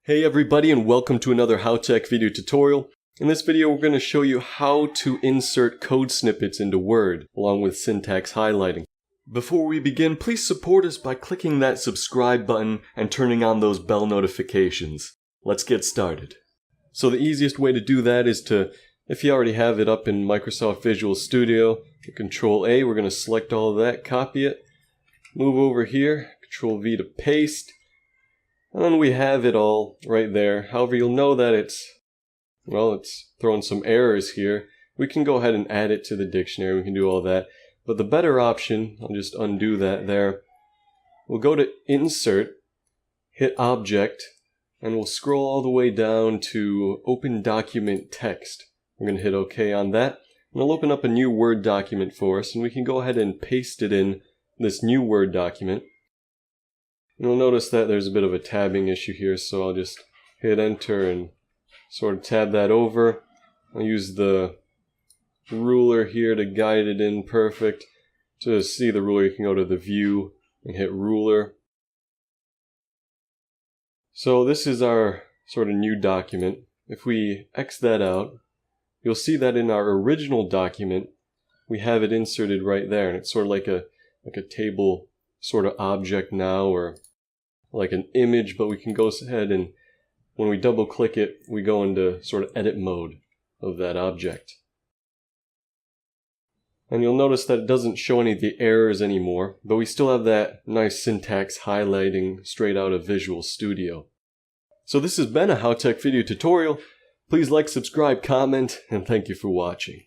Hey everybody, and welcome to another HowTech video tutorial. In this video we're going to show you how to insert code snippets into Word, along with syntax highlighting. Before we begin, please support us by clicking that subscribe button and turning on those bell notifications. Let's get started. So the easiest way to do that is to, if you already have it up in Microsoft Visual Studio, Control A, we're going to select all of that, copy it, move over here, Control V to paste. And then we have it all right there. However, you'll know that it's throwing some errors here. We can go ahead and add it to the dictionary. We can do all that. But the better option, I'll just undo that there. We'll go to Insert, hit Object, and we'll scroll all the way down to Open Document Text. We're going to hit OK on that. And it'll open up a new Word document for us, and we can go ahead and paste it in this new Word document. You'll notice that there's a bit of a tabbing issue here, so I'll just hit enter and sort of tab that over. I'll use the ruler here to guide it in perfect. To see the ruler, you can go to the view and hit ruler. So this is our sort of new document. If we X that out, you'll see that in our original document we have it inserted right there, and it's sort of like a table sort of object now, or like an image, but we can go ahead and when we double click it, we go into sort of edit mode of that object. And you'll notice that it doesn't show any of the errors anymore, but we still have that nice syntax highlighting straight out of Visual Studio. So this has been a HowTech video tutorial. Please like, subscribe, comment, and thank you for watching.